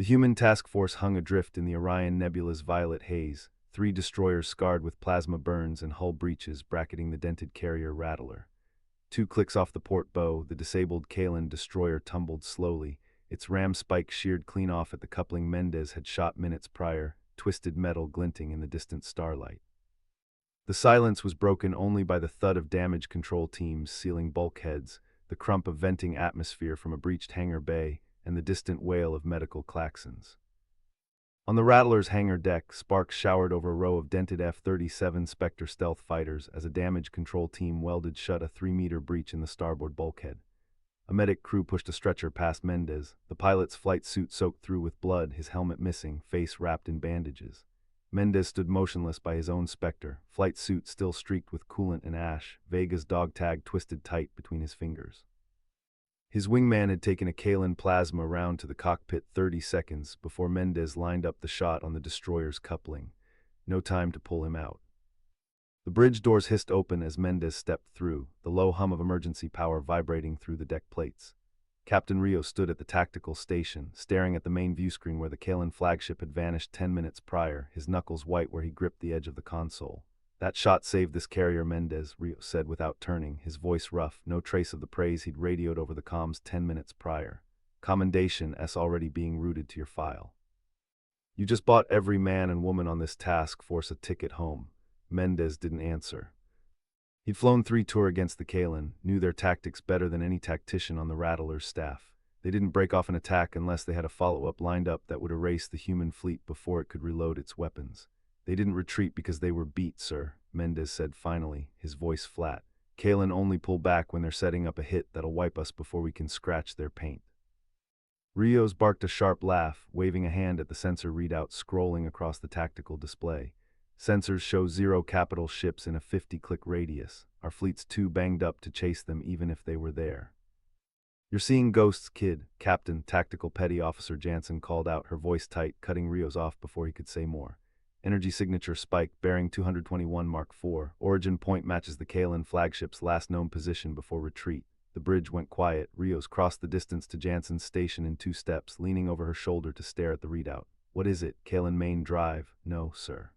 The human task force hung adrift in the Orion Nebula's violet haze, 3 destroyers scarred with plasma burns and hull breaches bracketing the dented carrier Rattler. 2 clicks off the port bow, the disabled Kalen destroyer tumbled slowly, its ram spike sheared clean off at the coupling Mendez had shot minutes prior, twisted metal glinting in the distant starlight. The silence was broken only by the thud of damage control teams sealing bulkheads, the crump of venting atmosphere from a breached hangar bay, and the distant wail of medical klaxons. On the Rattler's hangar deck, sparks showered over a row of dented F-37 Spectre stealth fighters as a damage control team welded shut a 3-meter breach in the starboard bulkhead. A medic crew pushed a stretcher past Mendez, the pilot's flight suit soaked through with blood, his helmet missing, face wrapped in bandages. Mendez stood motionless by his own Spectre, flight suit still streaked with coolant and ash, Vega's dog tag twisted tight between his fingers. His wingman had taken a Kalen plasma round to the cockpit 30 seconds before Mendez lined up the shot on the destroyer's coupling. No time to pull him out. The bridge doors hissed open as Mendez stepped through, the low hum of emergency power vibrating through the deck plates. Captain Rio stood at the tactical station, staring at the main viewscreen where the Kalen flagship had vanished 10 minutes prior, his knuckles white where he gripped the edge of the console. "That shot saved this carrier, Mendez," Rio said without turning, his voice rough, no trace of the praise he'd radioed over the comms 10 minutes prior. "Commendation S already being routed to your file. You just bought every man and woman on this task force a ticket home." Mendez didn't answer. He'd flown 3 tour against the Kalen, knew their tactics better than any tactician on the Rattler's staff. They didn't break off an attack unless they had a follow-up lined up that would erase the human fleet before it could reload its weapons. "They didn't retreat because they were beat, sir," Mendez said finally, his voice flat. "Kalen only pull back when they're setting up a hit that'll wipe us before we can scratch their paint." Rios barked a sharp laugh, waving a hand at the sensor readout scrolling across the tactical display. "Sensors show 0 capital ships in a 50-click radius. Our fleet's too banged up to chase them even if they were there." "You're seeing ghosts, kid," Captain Tactical Petty Officer Jansen called out, her voice tight, cutting Rios off before he could say more. "Energy signature spike, bearing 221 Mark IV. Origin point matches the Kalen flagship's last known position before retreat." The bridge went quiet. Rios crossed the distance to Jansen's station in 2 steps, leaning over her shoulder to stare at the readout. "What is it? Kalen main drive?" "No, sir."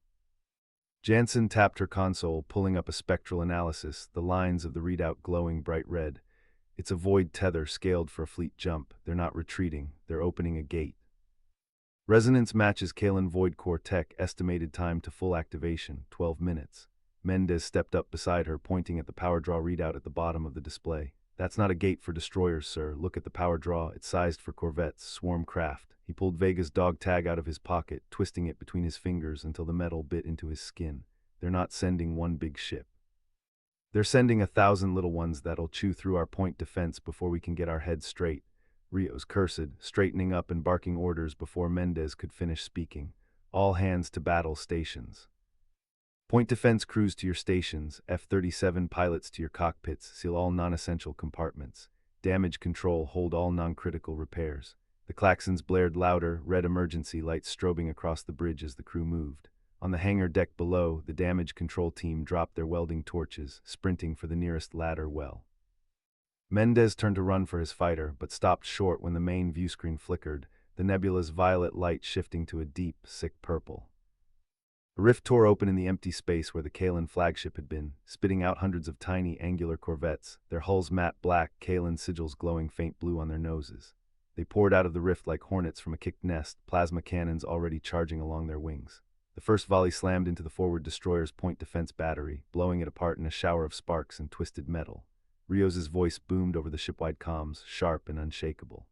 Jansen tapped her console, pulling up a spectral analysis, the lines of the readout glowing bright red. "It's a void tether scaled for a fleet jump. They're not retreating, they're opening a gate. Resonance matches Kalen Void Core Tech, estimated time to full activation, 12 minutes. Mendez stepped up beside her, pointing at the power draw readout at the bottom of the display. "That's not a gate for destroyers, sir. Look at the power draw. It's sized for corvettes, swarm craft." He pulled Vega's dog tag out of his pocket, twisting it between his fingers until the metal bit into his skin. "They're not sending one big ship. They're sending 1,000 little ones that'll chew through our point defense before we can get our heads straight." Rios cursed, straightening up and barking orders before Mendez could finish speaking. "All hands to battle stations. Point defense crews to your stations, F-37 pilots to your cockpits, seal all non-essential compartments. Damage control, hold all non-critical repairs." The klaxons blared louder, red emergency lights strobing across the bridge as the crew moved. On the hangar deck below, the damage control team dropped their welding torches, sprinting for the nearest ladder well. Mendez turned to run for his fighter, but stopped short when the main viewscreen flickered, the nebula's violet light shifting to a deep, sick purple. A rift tore open in the empty space where the Kalen flagship had been, spitting out hundreds of tiny, angular corvettes, their hulls matte black, Kalen sigils glowing faint blue on their noses. They poured out of the rift like hornets from a kicked nest, plasma cannons already charging along their wings. The first volley slammed into the forward destroyer's point defense battery, blowing it apart in a shower of sparks and twisted metal. Rios' voice boomed over the shipwide comms, sharp and unshakable.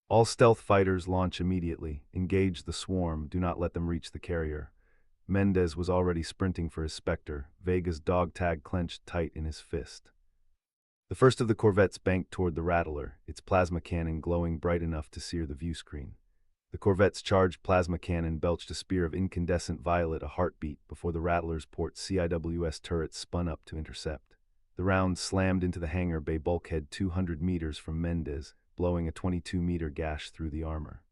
"All stealth fighters launch immediately. Engage the swarm. Do not let them reach the carrier." Mendez was already sprinting for his Spectre, Vega's dog tag clenched tight in his fist. The first of the corvettes banked toward the Rattler, its plasma cannon glowing bright enough to sear the viewscreen. The corvette's charged plasma cannon belched a spear of incandescent violet a heartbeat before the Rattler's port CIWS turrets spun up to intercept. The round slammed into the hangar bay bulkhead 200 meters from Mendez, blowing a 22-meter gash through the armor.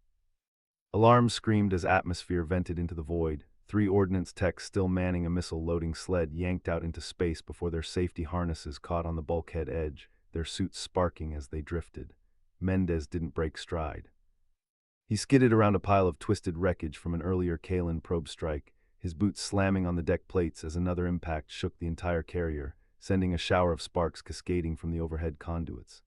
Alarms screamed as atmosphere vented into the void. 3 ordnance techs still manning a missile-loading sled yanked out into space before their safety harnesses caught on the bulkhead edge, their suits sparking as they drifted. Mendez didn't break stride. He skidded around a pile of twisted wreckage from an earlier Kalen probe strike, his boots slamming on the deck plates as another impact shook the entire carrier, sending a shower of sparks cascading from the overhead conduits.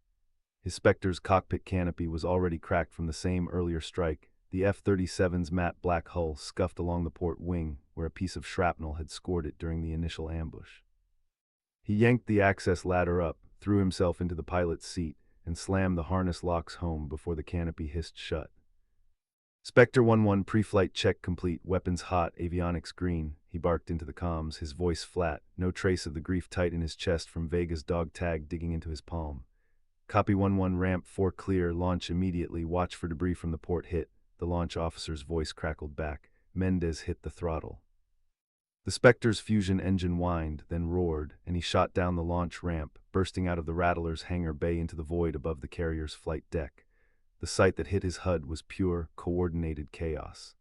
His Spectre's cockpit canopy was already cracked from the same earlier strike, the F-37's matte black hull scuffed along the port wing where a piece of shrapnel had scored it during the initial ambush. He yanked the access ladder up, threw himself into the pilot's seat, and slammed the harness locks home before the canopy hissed shut. Spectre 1-1 pre-flight check complete, weapons hot, avionics green, he barked into the comms, his voice flat, no trace of the grief tight in his chest from Vega's dog tag digging into his palm. Copy 1-1 ramp 4 clear, launch immediately, watch for debris from the port hit, the launch officer's voice crackled back. Mendez hit the throttle. The Spectre's fusion engine whined, then roared, and he shot down the launch ramp, bursting out of the Rattler's hangar bay into the void above the carrier's flight deck. The sight that hit his HUD was pure, coordinated chaos.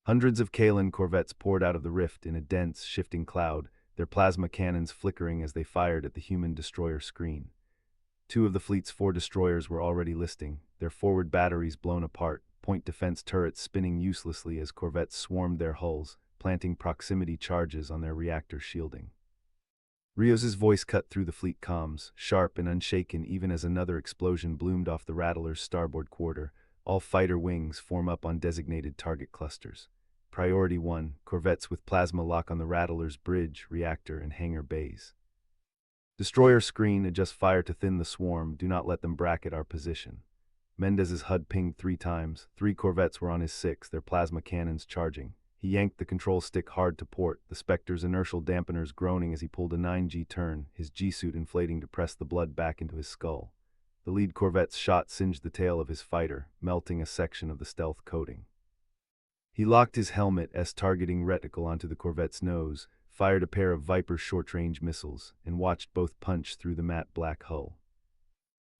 Hundreds of Kalen corvettes poured out of the rift in a dense, shifting cloud, their plasma cannons flickering as they fired at the human destroyer screen. 2 of the fleet's 4 destroyers were already listing, their forward batteries blown apart, point defense turrets spinning uselessly as corvettes swarmed their hulls, planting proximity charges on their reactor shielding. Rios's voice cut through the fleet comms, sharp and unshaken even as another explosion bloomed off the Rattler's starboard quarter. All fighter wings form up on designated target clusters. Priority 1, corvettes with plasma lock on the Rattler's bridge, reactor, and hangar bays. Destroyer screen, adjust fire to thin the swarm, do not let them bracket our position. Mendez's HUD pinged 3 times, 3 corvettes were on his 6, their plasma cannons charging. He yanked the control stick hard to port, the Spectre's inertial dampeners groaning as he pulled a 9G turn, his G-suit inflating to press the blood back into his skull. The lead corvette's shot singed the tail of his fighter, melting a section of the stealth coating. He locked his helmet's targeting reticle onto the corvette's nose, fired a pair of Viper short-range missiles, and watched both punch through the matte black hull.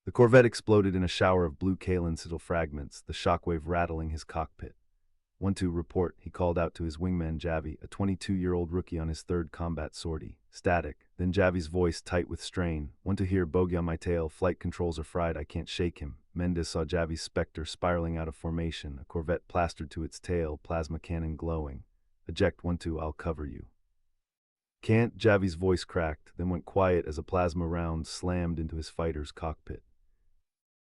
The corvette exploded in a shower of blue Kalensital fragments, the shockwave rattling his cockpit. 1-2 report, he called out to his wingman Javi, a 22-year-old rookie on his 3rd combat sortie. Static. Then Javi's voice tight with strain. 1-2 here, bogey on my tail, flight controls are fried, I can't shake him. Mendez saw Javi's Spectre spiraling out of formation, a corvette plastered to its tail, plasma cannon glowing. Eject 1-2, I'll cover you. Can't, Javi's voice cracked, then went quiet as a plasma round slammed into his fighter's cockpit.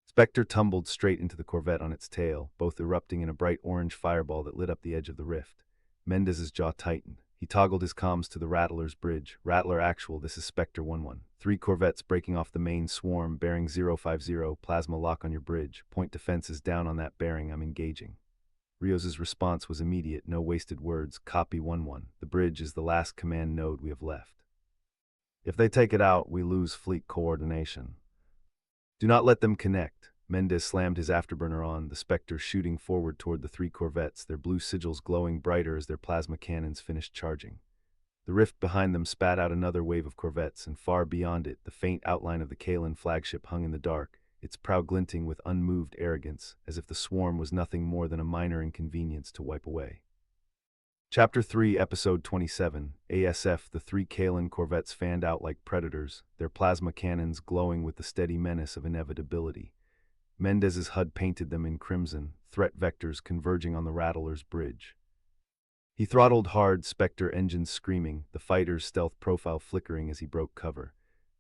Spectre tumbled straight into the corvette on its tail, both erupting in a bright orange fireball that lit up the edge of the rift. Mendez's jaw tightened. He toggled his comms to the Rattler's bridge. Rattler actual, this is Spectre 1-1. 3 corvettes breaking off the main swarm, bearing 050, plasma lock on your bridge. Point defense is down on that bearing, I'm engaging. Rios's response was immediate, no wasted words. Copy 1-1. The bridge is the last command node we have left. If they take it out, we lose fleet coordination. Do not let them connect. Mendez slammed his afterburner on, the Spectre shooting forward toward the 3 corvettes, their blue sigils glowing brighter as their plasma cannons finished charging. The rift behind them spat out another wave of corvettes, and far beyond it, the faint outline of the Kalen flagship hung in the dark, its prow glinting with unmoved arrogance, as if the swarm was nothing more than a minor inconvenience to wipe away. Chapter 3, Episode 27, ASF. The 3 Kalen corvettes fanned out like predators, their plasma cannons glowing with the steady menace of inevitability. Mendez's HUD painted them in crimson, threat vectors converging on the Rattler's bridge. He throttled hard, Spectre engines screaming, the fighter's stealth profile flickering as he broke cover.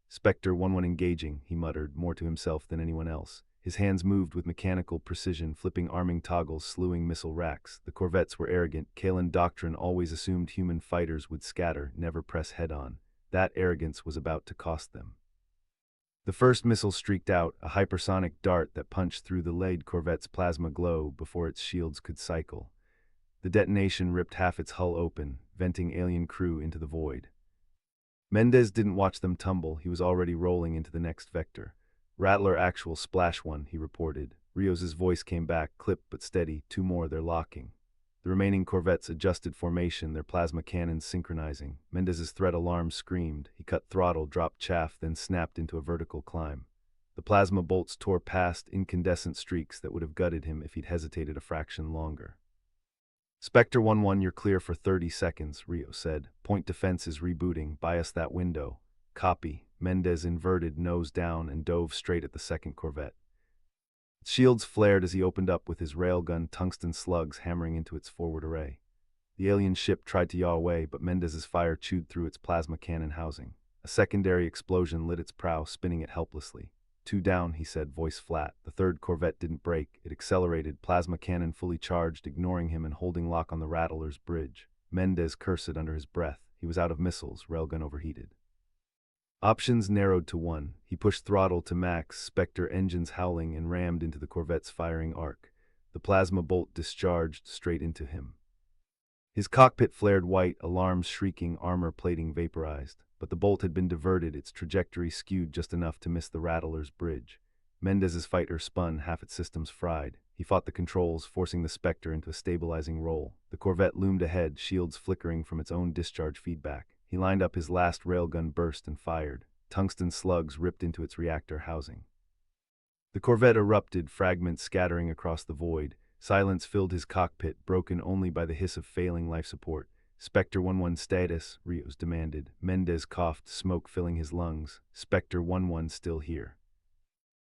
Spectre 1-1 engaging, he muttered, more to himself than anyone else. His hands moved with mechanical precision, flipping arming toggles, slewing missile racks. The corvettes were arrogant. Kalen doctrine always assumed human fighters would scatter, never press head-on. That arrogance was about to cost them. The first missile streaked out, a hypersonic dart that punched through the lead corvette's plasma glow before its shields could cycle. The detonation ripped half its hull open, venting alien crew into the void. Mendez didn't watch them tumble, he was already rolling into the next vector. Rattler actual splash 1, he reported. Rios's voice came back, clipped but steady. 2 more, they're locking. The remaining corvettes adjusted formation, their plasma cannons synchronizing. Mendez's threat alarm screamed. He cut throttle, dropped chaff, then snapped into a vertical climb. The plasma bolts tore past incandescent streaks that would have gutted him if he'd hesitated a fraction longer. Spectre 1-1, you're clear for 30 seconds, Rio said. Point defense is rebooting, bias that window. Copy. Mendez inverted, nose down, and dove straight at the second corvette. Its shields flared as he opened up with his railgun tungsten slugs hammering into its forward array. The alien ship tried to yaw away, but Mendez's fire chewed through its plasma cannon housing. A secondary explosion lit its prow, spinning it helplessly. "Two down," he said, voice flat. The third corvette didn't break. It accelerated, plasma cannon fully charged, ignoring him and holding lock on the Rattler's bridge. Mendez cursed under his breath. He was out of missiles, railgun overheated. Options narrowed to one. He pushed throttle to max, Spectre engines howling, and rammed into the corvette's firing arc. The plasma bolt discharged straight into him. His cockpit flared white, alarms shrieking, armor plating vaporized. But the bolt had been diverted, its trajectory skewed just enough to miss the Rattler's bridge. Mendez's fighter spun, half its systems fried. He fought the controls, forcing the Spectre into a stabilizing roll. The corvette loomed ahead, shields flickering from its own discharge feedback. He lined up his last railgun burst and fired. Tungsten slugs ripped into its reactor housing. The corvette erupted, fragments scattering across the void. Silence filled his cockpit, broken only by the hiss of failing life support. "Spectre 1-1 status," Rios demanded. Mendez coughed, smoke filling his lungs. "Spectre 1-1 still here.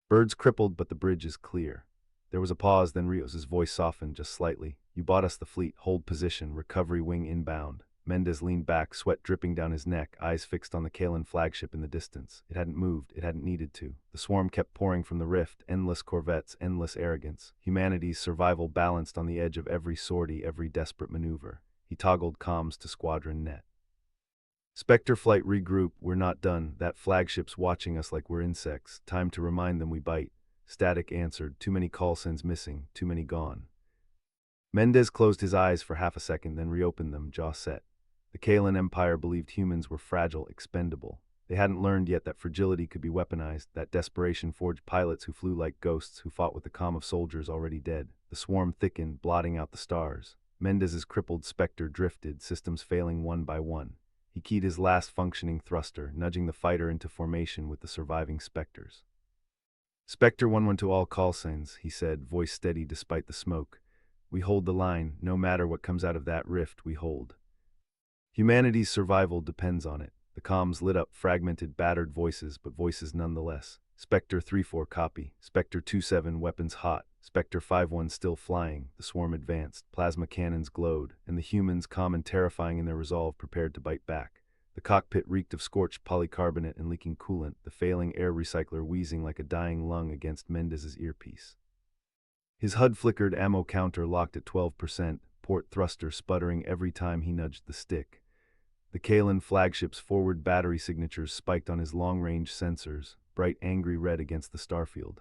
Birds crippled, but the bridge is clear." There was a pause, then Rios' voice softened just slightly. "You bought us the fleet. Hold position. Recovery wing inbound." Mendez leaned back, sweat dripping down his neck, eyes fixed on the Kalen flagship in the distance. It hadn't moved. It hadn't needed to. The swarm kept pouring from the rift, endless corvettes, endless arrogance. Humanity's survival balanced on the edge of every sortie, every desperate maneuver. He toggled comms to squadron net. "Spectre flight regroup, we're not done. That flagship's watching us like we're insects. Time to remind them we bite." Static answered, "Too many call sends missing, too many gone." Mendez closed his eyes for half a second, then reopened them, jaw set. The Kalen Empire believed humans were fragile, expendable. They hadn't learned yet that fragility could be weaponized, that desperation forged pilots who flew like ghosts, who fought with the calm of soldiers already dead. The swarm thickened, blotting out the stars. Mendez's crippled Spectre drifted, systems failing one by one. He keyed his last functioning thruster, nudging the fighter into formation with the surviving Spectres. "Spectre 1-1 to all call signs," he said, voice steady despite the smoke. "We hold the line. No matter what comes out of that rift, we hold. Humanity's survival depends on it." The comms lit up, fragmented, battered voices, but voices nonetheless. "Spectre 3-4 copy. Spectre 2-7 weapons hot. Spectre 5-1 still flying." The swarm advanced, plasma cannons glowed, and the humans, calm and terrifying in their resolve, prepared to bite back. The cockpit reeked of scorched polycarbonate and leaking coolant, the failing air recycler wheezing like a dying lung against Mendez's earpiece. His HUD flickered, ammo counter locked at 12%, port thruster sputtering every time he nudged the stick. The Kalen flagship's forward battery signatures spiked on his long-range sensors, bright angry red against the starfield.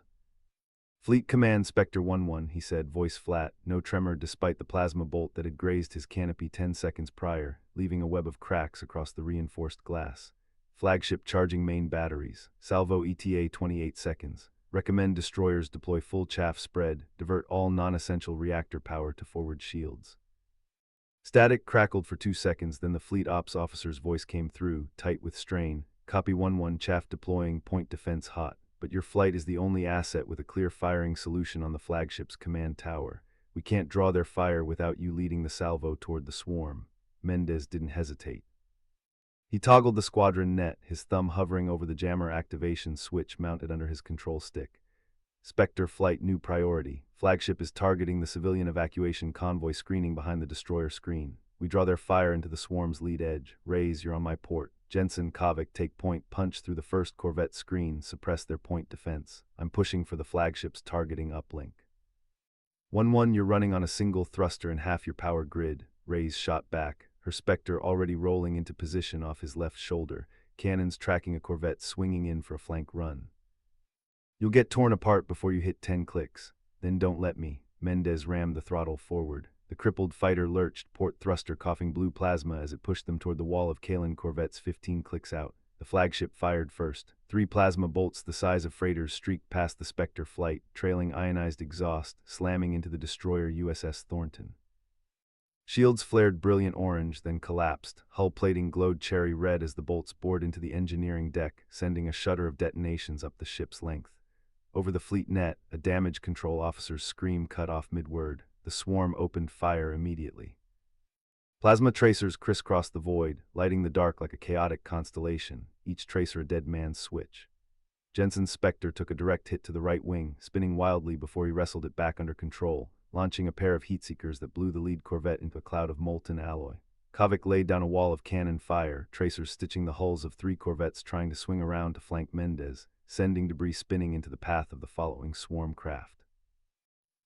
"Fleet Command, Spectre 1-1, he said, voice flat, no tremor despite the plasma bolt that had grazed his canopy 10 seconds prior, leaving a web of cracks across the reinforced glass. "Flagship charging main batteries. Salvo ETA 28 seconds. Recommend destroyers deploy full chaff spread, divert all non-essential reactor power to forward shields." Static crackled for 2 seconds, then the fleet ops officer's voice came through, tight with strain. "Copy 1-1, chaff deploying, point defense hot. But your flight is the only asset with a clear firing solution on the flagship's command tower. We can't draw their fire without you leading the salvo toward the swarm." Mendez didn't hesitate. He toggled the squadron net, his thumb hovering over the jammer activation switch mounted under his control stick. "Spectre flight new priority. Flagship is targeting the civilian evacuation convoy screening behind the destroyer screen. We draw their fire into the swarm's lead edge. Raise, you're on my port. Jensen, Kovic, take point, punch through the first corvette screen, suppress their point defense. I'm pushing for the flagship's targeting uplink." 1-1, you're running on a single thruster and half your power grid. Raise shot back, her Spectre already rolling into position off his left shoulder, cannons tracking a corvette swinging in for a flank run. "You'll get torn apart before you hit 10 clicks. Then don't let me." Mendez rammed the throttle forward. The crippled fighter lurched, port thruster coughing blue plasma as it pushed them toward the wall of Kalen corvettes 15 clicks out. The flagship fired first. 3 plasma bolts the size of freighters streaked past the Spectre flight, trailing ionized exhaust, slamming into the destroyer USS Thornton. Shields flared brilliant orange, then collapsed. Hull plating glowed cherry red as the bolts bored into the engineering deck, sending a shudder of detonations up the ship's length. Over the fleet net, a damage control officer's scream cut off mid-word. The swarm opened fire immediately. Plasma tracers crisscrossed the void, lighting the dark like a chaotic constellation, each tracer a dead man's switch. Jensen's Spectre took a direct hit to the right wing, spinning wildly before he wrestled it back under control, launching a pair of heatseekers that blew the lead corvette into a cloud of molten alloy. Kavik laid down a wall of cannon fire, tracers stitching the hulls of 3 corvettes trying to swing around to flank Mendez, sending debris spinning into the path of the following swarm craft.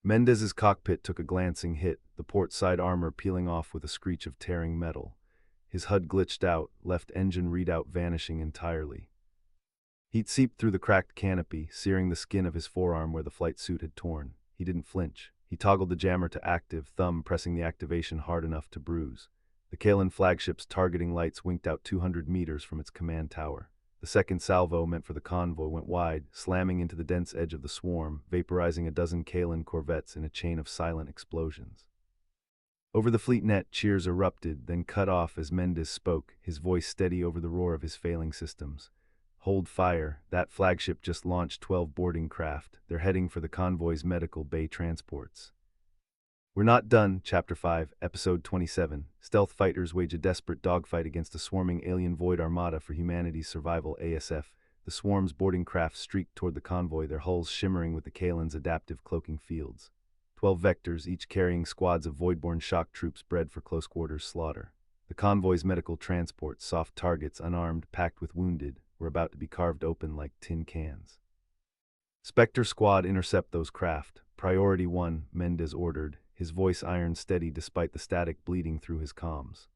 Mendez's cockpit took a glancing hit, the port side armor peeling off with a screech of tearing metal. His HUD glitched out, left engine readout vanishing entirely. Heat seeped through the cracked canopy, searing the skin of his forearm where the flight suit had torn. He didn't flinch. He toggled the jammer to active, thumb pressing the activation hard enough to bruise. The Kalen flagship's targeting lights winked out 200 meters from its command tower. The second salvo meant for the convoy went wide, slamming into the dense edge of the swarm, vaporizing a dozen Kalen corvettes in a chain of silent explosions. Over the fleet net, cheers erupted, then cut off as Mendez spoke, his voice steady over the roar of his failing systems. Hold fire, that flagship just launched 12 boarding craft. They're heading for the convoy's medical bay transports. We're not done, Chapter 5, Episode 27. Stealth fighters wage a desperate dogfight against a swarming alien void armada for humanity's survival. ASF. The swarm's boarding craft streaked toward the convoy, their hulls shimmering with the Kalen's adaptive cloaking fields. 12 vectors, each carrying squads of voidborn shock troops bred for close-quarters slaughter. The convoy's medical transports, soft targets, unarmed, packed with wounded, were about to be carved open like tin cans. Spectre squad, intercept those craft. Priority 1, Mendez ordered, his voice iron steady despite the static bleeding through his comms.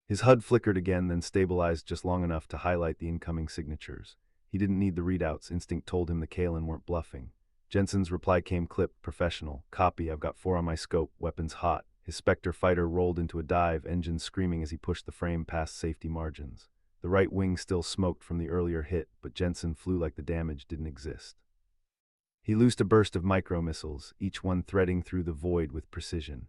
His HUD flickered again, then stabilized just long enough to highlight the incoming signatures. He didn't need the readouts, instinct told him the Kalen weren't bluffing. Jensen's reply came clipped, professional. Copy, I've got 4 on my scope, weapons hot. His Spectre fighter rolled into a dive, engines screaming as he pushed the frame past safety margins. The right wing still smoked from the earlier hit, but Jensen flew like the damage didn't exist. He loosed a burst of micro-missiles, each one threading through the void with precision.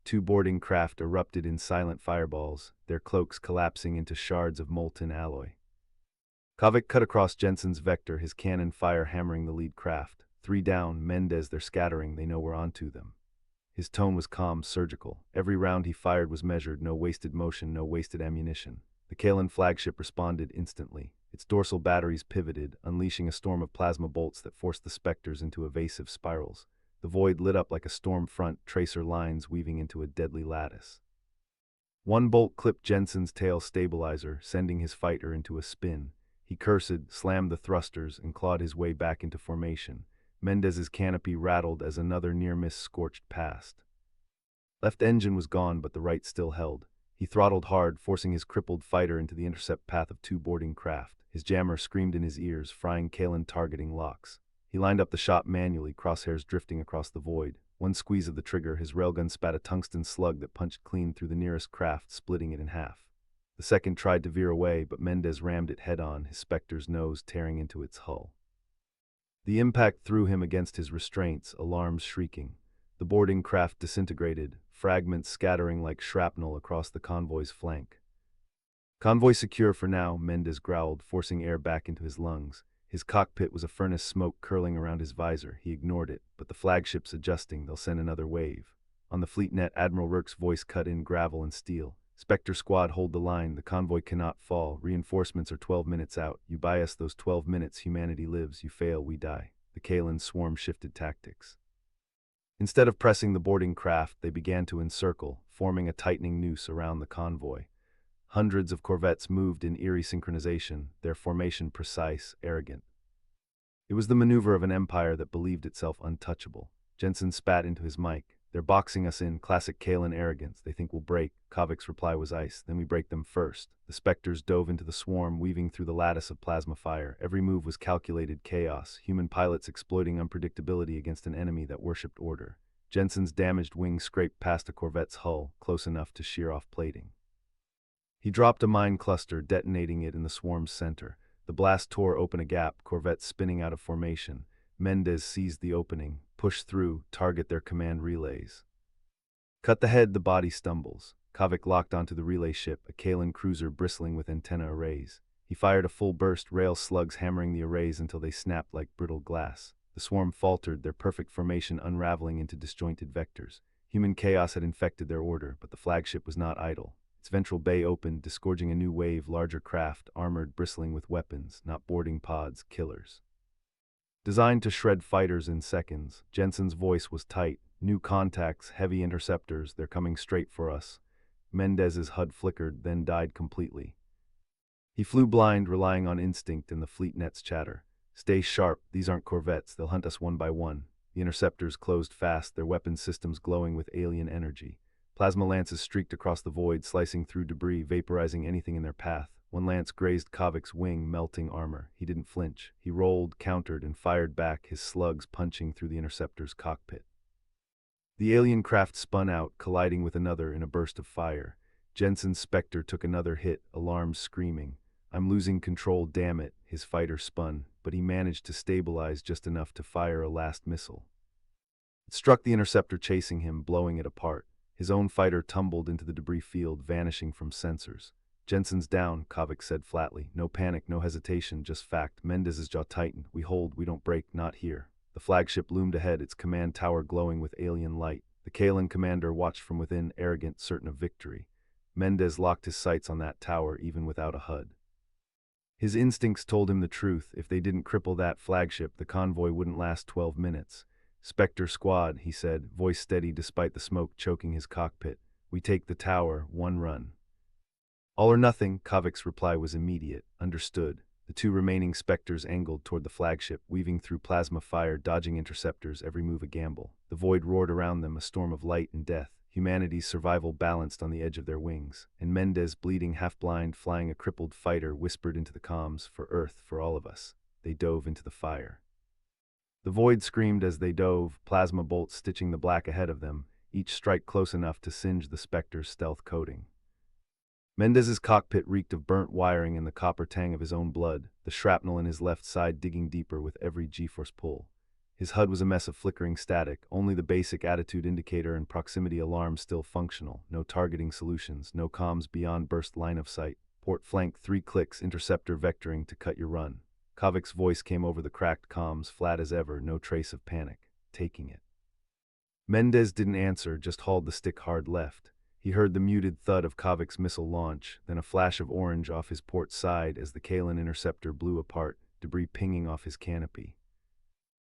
2 boarding craft erupted in silent fireballs, their cloaks collapsing into shards of molten alloy. Kavik cut across Jensen's vector, his cannon fire hammering the lead craft. 3 down, Mendez, they're scattering, they know we're onto them. His tone was calm, surgical. Every round he fired was measured, no wasted motion, no wasted ammunition. The Kalen flagship responded instantly. Its dorsal batteries pivoted, unleashing a storm of plasma bolts that forced the Spectres into evasive spirals. The void lit up like a storm front, tracer lines weaving into a deadly lattice. 1 bolt clipped Jensen's tail stabilizer, sending his fighter into a spin. He cursed, slammed the thrusters, and clawed his way back into formation. Mendez's canopy rattled as another near-miss scorched past. Left engine was gone, but the right still held. He throttled hard, forcing his crippled fighter into the intercept path of 2 boarding craft. His jammer screamed in his ears, frying Kalen targeting locks. He lined up the shot manually, crosshairs drifting across the void. 1 squeeze of the trigger, his railgun spat a tungsten slug that punched clean through the nearest craft, splitting it in half. The second tried to veer away, but Mendez rammed it head-on, his Spectre's nose tearing into its hull. The impact threw him against his restraints, alarms shrieking. The boarding craft disintegrated, fragments scattering like shrapnel across the convoy's flank. Convoy secure for now, Mendez growled, forcing air back into his lungs. His cockpit was a furnace, smoke curling around his visor. He ignored it, but the flagship's adjusting, they'll send another wave. On the fleet net, Admiral Rourke's voice cut in gravel and steel. Spectre squad, hold the line, the convoy cannot fall. Reinforcements are 12 minutes out. You buy us those 12 minutes, humanity lives. You fail, we die. The Kalen swarm shifted tactics. Instead of pressing the boarding craft, they began to encircle, forming a tightening noose around the convoy. Hundreds of corvettes moved in eerie synchronization, their formation precise, arrogant. It was the maneuver of an empire that believed itself untouchable. Jensen spat into his mic. They're boxing us in, classic Kalen arrogance. They think we'll break. Kavik's reply was ice. Then we break them first. The Spectres dove into the swarm, weaving through the lattice of plasma fire. Every move was calculated chaos, human pilots exploiting unpredictability against an enemy that worshipped order. Jensen's damaged wing scraped past a corvette's hull, close enough to shear off plating. He dropped a mine cluster, detonating it in the swarm's center. The blast tore open a gap, corvettes spinning out of formation. Mendez seized the opening, pushed through, target their command relays. Cut the head, the body stumbles. Kavik locked onto the relay ship, a Kalen cruiser bristling with antenna arrays. He fired a full burst, rail slugs hammering the arrays until they snapped like brittle glass. The swarm faltered, their perfect formation unraveling into disjointed vectors. Human chaos had infected their order, but the flagship was not idle. Its ventral bay opened, disgorging a new wave, larger craft, armored, bristling with weapons, not boarding pods, killers. Designed to shred fighters in seconds, Jensen's voice was tight. New contacts, heavy interceptors, they're coming straight for us. Mendez's HUD flickered, then died completely. He flew blind, relying on instinct and the fleet net's chatter. Stay sharp, these aren't corvettes, they'll hunt us one by one. The interceptors closed fast, their weapon systems glowing with alien energy. Plasma lances streaked across the void, slicing through debris, vaporizing anything in their path. One lance grazed Kavik's wing, melting armor. He didn't flinch. He rolled, countered, and fired back, his slugs punching through the interceptor's cockpit. The alien craft spun out, colliding with another in a burst of fire. Jensen's Spectre took another hit, alarms screaming. I'm losing control, damn it, his fighter spun, but he managed to stabilize just enough to fire a last missile. It struck the interceptor, chasing him, blowing it apart. His own fighter tumbled into the debris field, vanishing from sensors. Jensen's down, Kavik said flatly. No panic, no hesitation, just fact. Mendez's jaw tightened. We hold, we don't break, not here. The flagship loomed ahead, its command tower glowing with alien light. The Kalan commander watched from within, arrogant, certain of victory. Mendez locked his sights on that tower even without a HUD. His instincts told him the truth. If they didn't cripple that flagship, the convoy wouldn't last 12 minutes. Spectre squad, he said, voice steady despite the smoke choking his cockpit. We take the tower, one run. All or nothing, Kavik's reply was immediate. Understood. The two remaining Spectres angled toward the flagship, weaving through plasma fire, dodging interceptors, every move a gamble. The void roared around them, a storm of light and death. Humanity's survival balanced on the edge of their wings. And Mendez, bleeding, half-blind, flying a crippled fighter, whispered into the comms, for Earth, for all of us. They dove into the fire. The void screamed as they dove, plasma bolts stitching the black ahead of them, each strike close enough to singe the Spectre's stealth coating. Mendez's cockpit reeked of burnt wiring and the copper tang of his own blood, the shrapnel in his left side digging deeper with every G-force pull. His HUD was a mess of flickering static, only the basic attitude indicator and proximity alarm still functional, no targeting solutions, no comms beyond burst line of sight. Port flank 3 clicks, interceptor vectoring to cut your run. Kavik's voice came over the cracked comms, flat as ever, no trace of panic. Taking it. Mendez didn't answer, just hauled the stick hard left. He heard the muted thud of Kavik's missile launch, then a flash of orange off his port side as the Kalan interceptor blew apart, debris pinging off his canopy.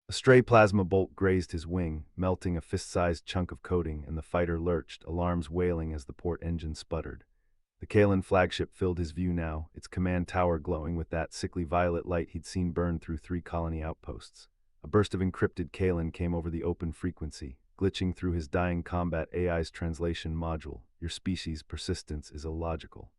A stray plasma bolt grazed his wing, melting a fist-sized chunk of coating, and the fighter lurched, alarms wailing as the port engine sputtered. The Kalan flagship filled his view now, its command tower glowing with that sickly violet light he'd seen burn through 3 colony outposts. A burst of encrypted Kalan came over the open frequency, glitching through his dying combat AI's translation module. Your species' persistence is illogical.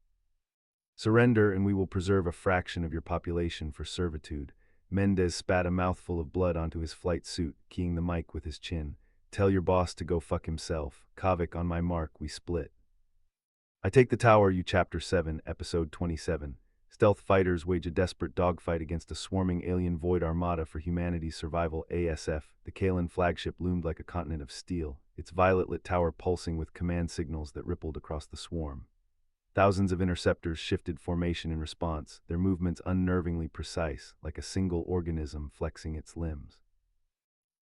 Surrender and we will preserve a fraction of your population for servitude. Mendez spat a mouthful of blood onto his flight suit, keying the mic with his chin. Tell your boss to go fuck himself. Kavik, on my mark, we split. I take the tower, you Chapter 7, Episode 27. Stealth fighters wage a desperate dogfight against a swarming alien void armada for humanity's survival. ASF, the Kalan flagship loomed like a continent of steel, its violet-lit tower pulsing with command signals that rippled across the swarm. Thousands of interceptors shifted formation in response, their movements unnervingly precise, like a single organism flexing its limbs.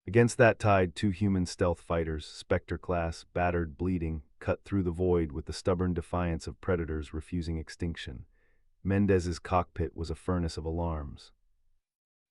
Against that tide, 2 human stealth fighters, Spectre class, battered, bleeding, cut through the void with the stubborn defiance of predators refusing extinction. Mendez's cockpit was a furnace of alarms.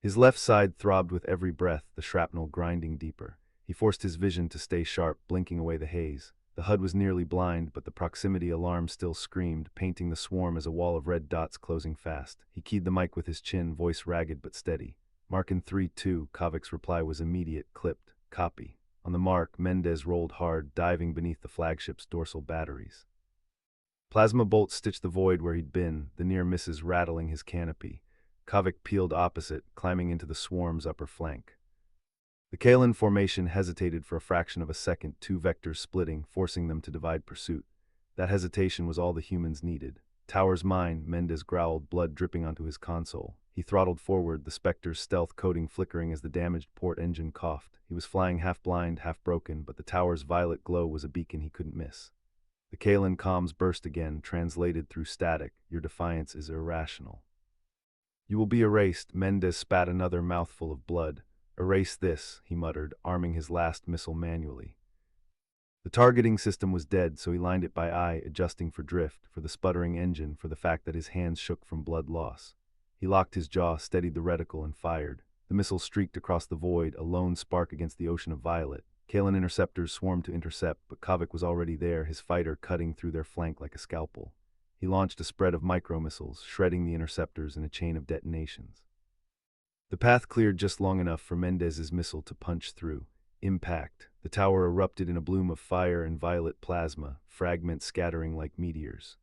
His left side throbbed with every breath, the shrapnel grinding deeper. He forced his vision to stay sharp, blinking away the haze. The HUD was nearly blind, but the proximity alarm still screamed, painting the swarm as a wall of red dots closing fast. He keyed the mic with his chin, voice ragged but steady. Markin 3-2, Kavik's reply was immediate, clipped. Copy. On the mark, Mendez rolled hard, diving beneath the flagship's dorsal batteries. Plasma bolts stitched the void where he'd been, the near misses rattling his canopy. Kavik peeled opposite, climbing into the swarm's upper flank. The Kalan formation hesitated for a fraction of a second, 2 vectors splitting, forcing them to divide pursuit. That hesitation was all the humans needed. Tower's mine, Mendez growled, blood dripping onto his console. He throttled forward, the Spectre's stealth coating flickering as the damaged port engine coughed. He was flying half-blind, half-broken, but the tower's violet glow was a beacon he couldn't miss. The Kalan comms burst again, translated through static. Your defiance is irrational. You will be erased. Mendez spat another mouthful of blood. Erase this, he muttered, arming his last missile manually. The targeting system was dead, so he lined it by eye, adjusting for drift, for the sputtering engine, for the fact that his hands shook from blood loss. He locked his jaw, steadied the reticle, and fired. The missile streaked across the void, a lone spark against the ocean of violet. Kalen interceptors swarmed to intercept, but Kavik was already there, his fighter cutting through their flank like a scalpel. He launched a spread of micro-missiles, shredding the interceptors in a chain of detonations. The path cleared just long enough for Mendez's missile to punch through. Impact. The tower erupted in a bloom of fire and violet plasma, fragments scattering like meteors.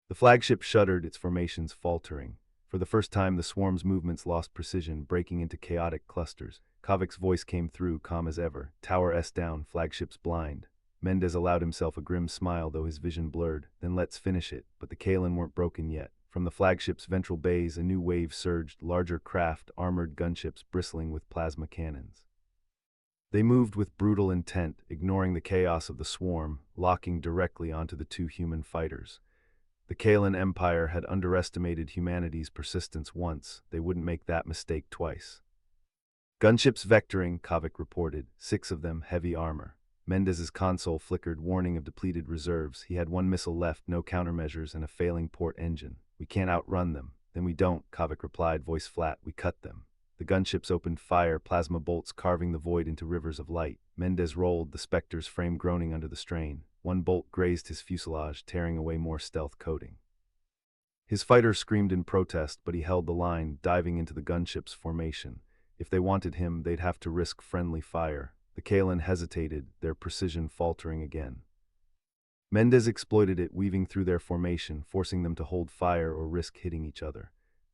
The flagship shuddered, its formations faltering. For the first time, the swarm's movements lost precision, breaking into chaotic clusters. Kavik's voice came through, calm as ever. Tower S down, flagships blind. Mendez allowed himself a grim smile, though his vision blurred. Then let's finish it. But the Kalen weren't broken yet. From the flagship's ventral bays, a new wave surged, larger craft, armored gunships bristling with plasma cannons. They moved with brutal intent, ignoring the chaos of the swarm, locking directly onto the two human fighters. The Kalen Empire had underestimated humanity's persistence once. They wouldn't make that mistake twice. Gunships vectoring, Kavik reported, 6 of them, heavy armor. Mendez's console flickered, warning of depleted reserves. He had 1 missile left, no countermeasures, and a failing port engine. We can't outrun them. Then we don't, Kavik replied, voice flat. We cut them. The gunships opened fire, plasma bolts carving the void into rivers of light. Mendez rolled, the Spectre's frame groaning under the strain. 1 bolt grazed his fuselage, tearing away more stealth coating. His fighter screamed in protest, but he held the line, diving into the gunship's formation. If they wanted him, they'd have to risk friendly fire. The Kalen hesitated, their precision faltering again. Mendez exploited it, weaving through their formation, forcing them to hold fire or risk hitting each other.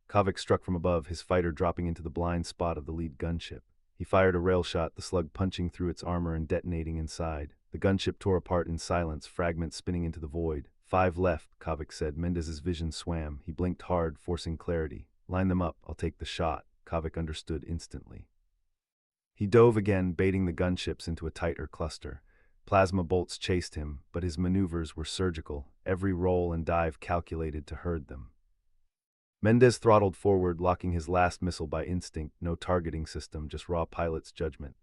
Kavik struck from above, his fighter dropping into the blind spot of the lead gunship. He fired a rail shot, the slug punching through its armor and detonating inside. The gunship tore apart in silence, fragments spinning into the void. 5 left, Kavik said. Mendez's vision swam. He blinked hard, forcing clarity. Line them up, I'll take the shot. Kavik understood instantly. He dove again, baiting the gunships into a tighter cluster. Plasma bolts chased him, but his maneuvers were surgical, every roll and dive calculated to herd them. Mendez throttled forward, locking his last missile by instinct, no targeting system, just raw pilot's judgment.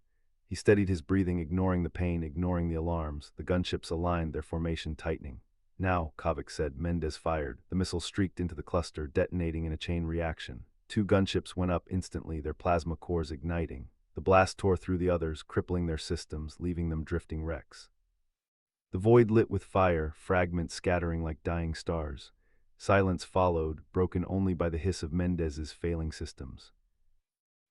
He steadied his breathing, ignoring the pain, ignoring the alarms. The gunships aligned, their formation tightening. Now, Kavik said. Mendez fired. The missile streaked into the cluster, detonating in a chain reaction. 2 gunships went up instantly, their plasma cores igniting. The blast tore through the others, crippling their systems, leaving them drifting wrecks. The void lit with fire, fragments scattering like dying stars. Silence followed, broken only by the hiss of Mendez's failing systems.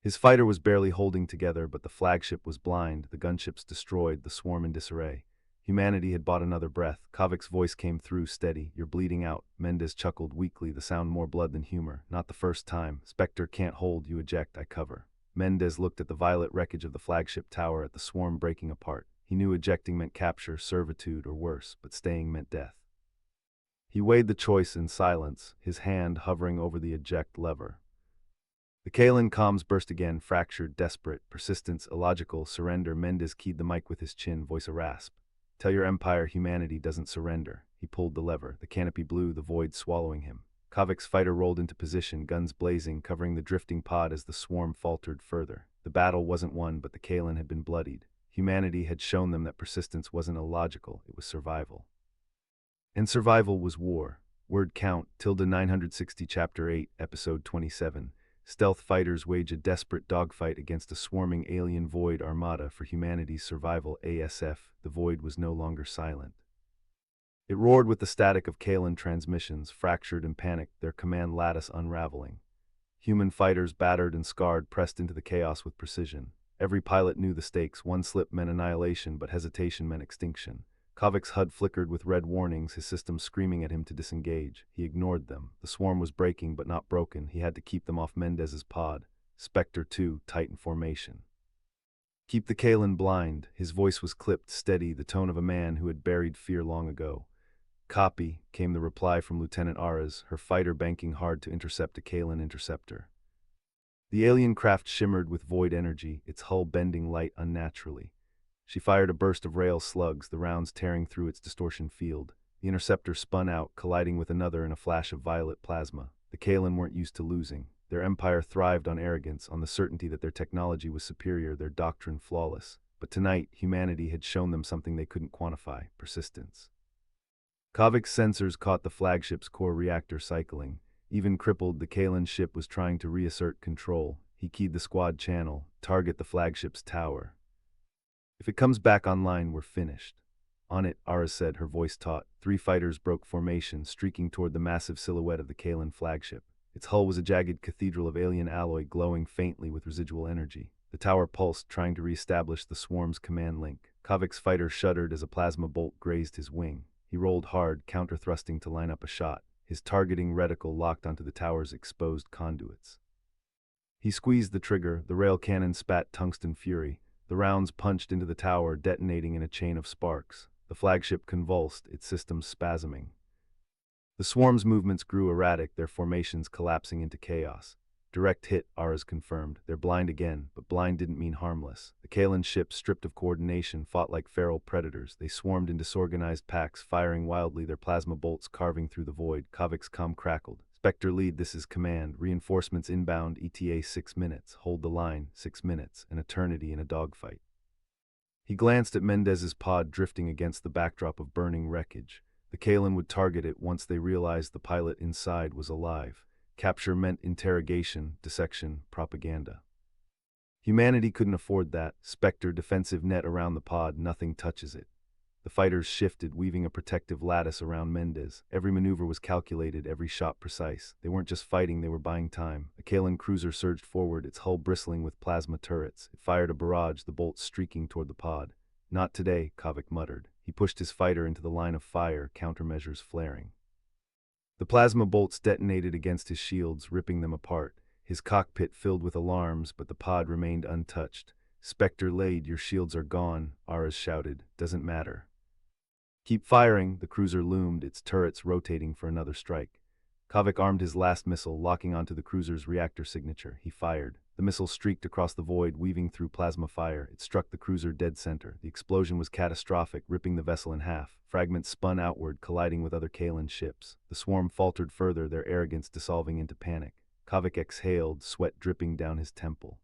His fighter was barely holding together, but the flagship was blind, the gunships destroyed, the swarm in disarray. Humanity had bought another breath. Kavik's voice came through, steady. You're bleeding out. Mendez chuckled weakly, the sound more blood than humor. Not the first time. Spectre can't hold, you eject, I cover. Mendez looked at the violet wreckage of the flagship tower, at the swarm breaking apart. He knew ejecting meant capture, servitude, or worse, but staying meant death. He weighed the choice in silence, his hand hovering over the eject lever. The Kalen comms burst again, fractured, desperate, persistence, illogical, surrender. Mendez keyed the mic with his chin, voice a rasp. Tell your empire humanity doesn't surrender. He pulled the lever, the canopy blew, the void swallowing him. Kavik's fighter rolled into position, guns blazing, covering the drifting pod as the swarm faltered further. The battle wasn't won, but the Kalen had been bloodied. Humanity had shown them that persistence wasn't illogical, it was survival. And survival was war. Word count, ~960 Chapter 8, Episode 27. Stealth fighters wage a desperate dogfight against a swarming alien void armada for humanity's survival. ASF, the void was no longer silent. It roared with the static of Kalen transmissions, fractured and panicked, their command lattice unraveling. Human fighters, battered and scarred, pressed into the chaos with precision. Every pilot knew the stakes. One slip meant annihilation, but hesitation meant extinction. Kavik's HUD flickered with red warnings, his system screaming at him to disengage. He ignored them. The swarm was breaking, but not broken. He had to keep them off Mendez's pod. Spectre 2, Titan formation. Keep the Kalen blind. His voice was clipped, steady, the tone of a man who had buried fear long ago. Copy, came the reply from Lieutenant Aras, her fighter banking hard to intercept a Kalen interceptor. The alien craft shimmered with void energy, its hull bending light unnaturally. She fired a burst of rail slugs, the rounds tearing through its distortion field. The interceptor spun out, colliding with another in a flash of violet plasma. The Kalen weren't used to losing. Their empire thrived on arrogance, on the certainty that their technology was superior, their doctrine flawless. But tonight, humanity had shown them something they couldn't quantify: persistence. Kavik's sensors caught the flagship's core reactor cycling. Even crippled, the Kalen ship was trying to reassert control. He keyed the squad channel. Target the flagship's tower. If it comes back online, we're finished. On it, Ara said, her voice taut. 3 fighters broke formation, streaking toward the massive silhouette of the Kalan flagship. Its hull was a jagged cathedral of alien alloy glowing faintly with residual energy. The tower pulsed, trying to re-establish the swarm's command link. Kavik's fighter shuddered as a plasma bolt grazed his wing. He rolled hard, counter-thrusting to line up a shot. His targeting reticle locked onto the tower's exposed conduits. He squeezed the trigger. The rail cannon spat tungsten fury. The rounds punched into the tower, detonating in a chain of sparks. The flagship convulsed, its systems spasming. The swarm's movements grew erratic, their formations collapsing into chaos. Direct hit, Aras confirmed. They're blind again, but blind didn't mean harmless. The Kalan ships, stripped of coordination, fought like feral predators. They swarmed in disorganized packs, firing wildly, their plasma bolts carving through the void. Kavik's comm crackled. Spectre lead, this is command. Reinforcements inbound, ETA 6 minutes. Hold the line, 6 minutes. An eternity in a dogfight. He glanced at Mendez's pod drifting against the backdrop of burning wreckage. The Kalan would target it once they realized the pilot inside was alive. Capture meant interrogation, dissection, propaganda. Humanity couldn't afford that. Spectre, defensive net around the pod, nothing touches it. The fighters shifted, weaving a protective lattice around Mendez. Every maneuver was calculated, every shot precise. They weren't just fighting, they were buying time. A Kalan cruiser surged forward, its hull bristling with plasma turrets. It fired a barrage, the bolts streaking toward the pod. Not today, Kavik muttered. He pushed his fighter into the line of fire, countermeasures flaring. The plasma bolts detonated against his shields, ripping them apart. His cockpit filled with alarms, but the pod remained untouched. Spectre laid, your shields are gone, Aras shouted. Doesn't matter. Keep firing, the cruiser loomed, its turrets rotating for another strike. Kavik armed his last missile, locking onto the cruiser's reactor signature. He fired. The missile streaked across the void, weaving through plasma fire. It struck the cruiser dead center. The explosion was catastrophic, ripping the vessel in half. Fragments spun outward, colliding with other Kalan ships. The swarm faltered further, their arrogance dissolving into panic. Kavik exhaled, sweat dripping down his temple.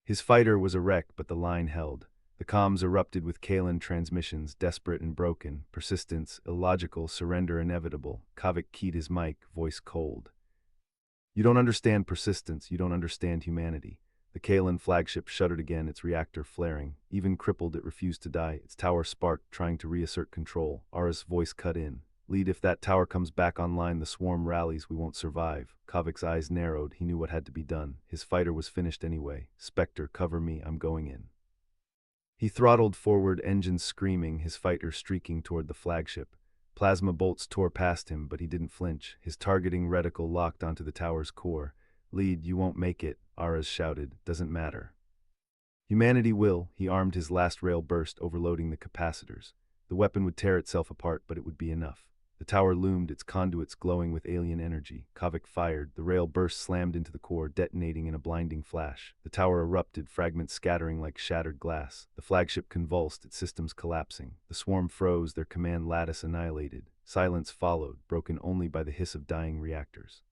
His fighter was a wreck, but the line held. The comms erupted with Kalan transmissions, desperate and broken. Persistence, illogical, surrender inevitable. Kavik keyed his mic, voice cold. You don't understand persistence, you don't understand humanity. The Kalan flagship shuddered again, its reactor flaring. Even crippled, it refused to die. Its tower sparked, trying to reassert control. Ara's voice cut in. Lead, if that tower comes back online, the swarm rallies, we won't survive. Kavik's eyes narrowed, he knew what had to be done. His fighter was finished anyway. Spectre, cover me, I'm going in. He throttled forward, engines screaming, his fighter streaking toward the flagship. Plasma bolts tore past him, but he didn't flinch. His targeting reticle locked onto the tower's core. Lead, you won't make it, Aras shouted. Doesn't matter. Humanity will. He armed his last rail burst, overloading the capacitors. The weapon would tear itself apart, but it would be enough. The tower loomed, its conduits glowing with alien energy. Kavik fired. The rail burst slammed into the core, detonating in a blinding flash. The tower erupted, fragments scattering like shattered glass. The flagship convulsed, its systems collapsing. The swarm froze, their command lattice annihilated. Silence followed, broken only by the hiss of dying reactors.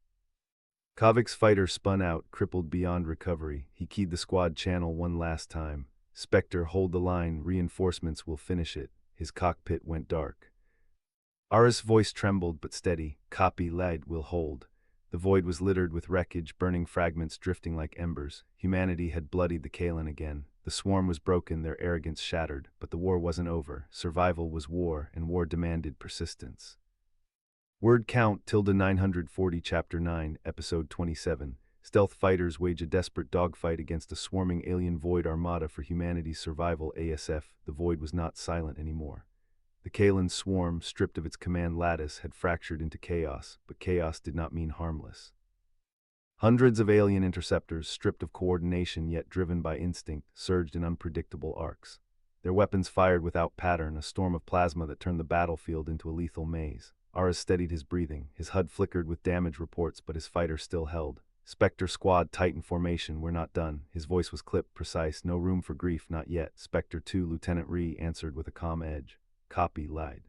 Kavik's fighter spun out, crippled beyond recovery. He keyed the squad channel one last time. Spectre, hold the line, reinforcements will finish it. His cockpit went dark. Ara's voice trembled but steady. Copy, lad, will hold. The void was littered with wreckage, burning fragments drifting like embers. Humanity had bloodied the Kalan again. The swarm was broken, their arrogance shattered. But the war wasn't over. Survival was war, and war demanded persistence. Word count, ~940 Chapter 9, Episode 27. Stealth fighters wage a desperate dogfight against a swarming alien void armada for humanity's survival. ASF, the void was not silent anymore. The Kalan swarm, stripped of its command lattice, had fractured into chaos, but chaos did not mean harmless. Hundreds of alien interceptors, stripped of coordination yet driven by instinct, surged in unpredictable arcs. Their weapons fired without pattern, a storm of plasma that turned the battlefield into a lethal maze. Aras steadied his breathing. His HUD flickered with damage reports, but his fighter still held. Spectre squad, Titan formation, we're not done. His voice was clipped, precise, no room for grief, not yet. Spectre 2, Lieutenant Ree answered with a calm edge. Copy, lied.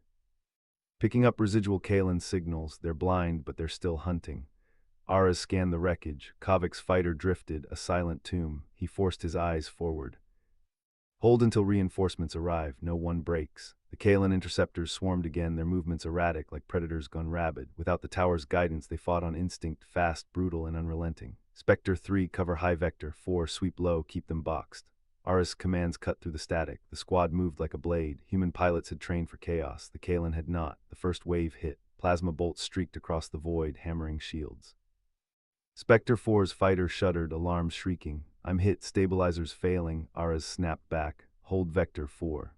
Picking up residual Kalan signals, they're blind, but they're still hunting. Aras scanned the wreckage. Kavik's fighter drifted, a silent tomb. He forced his eyes forward. Hold until reinforcements arrive, no one breaks. The Kalan interceptors swarmed again, their movements erratic like predators gone rabid. Without the tower's guidance, they fought on instinct, fast, brutal, and unrelenting. Spectre 3, cover high vector. 4, sweep low, keep them boxed. Aris commands cut through the static. The squad moved like a blade. Human pilots had trained for chaos. The Kalan had not. The first wave hit. Plasma bolts streaked across the void, hammering shields. Spectre 4's fighter shuddered, alarms shrieking. I'm hit, stabilizers failing. Aras snapped back. Hold vector 4.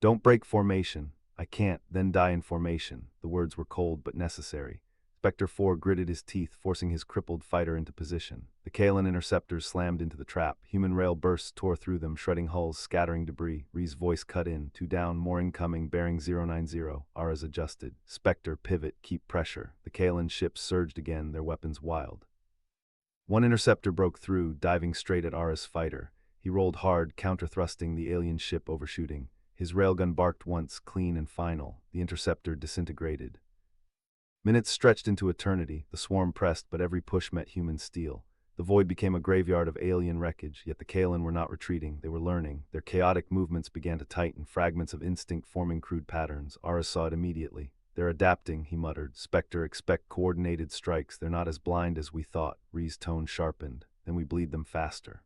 Don't break formation. I can't, then die in formation. The words were cold but necessary. Spectre 4 gritted his teeth, forcing his crippled fighter into position. The Kalan interceptors slammed into the trap. Human rail bursts tore through them, shredding hulls, scattering debris. Ree's voice cut in. 2 down, more incoming, bearing 090. Aras adjusted. Spectre, pivot, keep pressure. The Kalan ships surged again, their weapons wild. One interceptor broke through, diving straight at Aras' fighter. He rolled hard, counter-thrusting the alien ship overshooting. His railgun barked once, clean and final. The interceptor disintegrated. Minutes stretched into eternity. The swarm pressed, but every push met human steel. The void became a graveyard of alien wreckage, yet the Kalan were not retreating. They were learning. Their chaotic movements began to tighten, fragments of instinct forming crude patterns. Aras saw it immediately. They're adapting, he muttered. Spectre, expect coordinated strikes. They're not as blind as we thought. Ree's tone sharpened. Then we bleed them faster.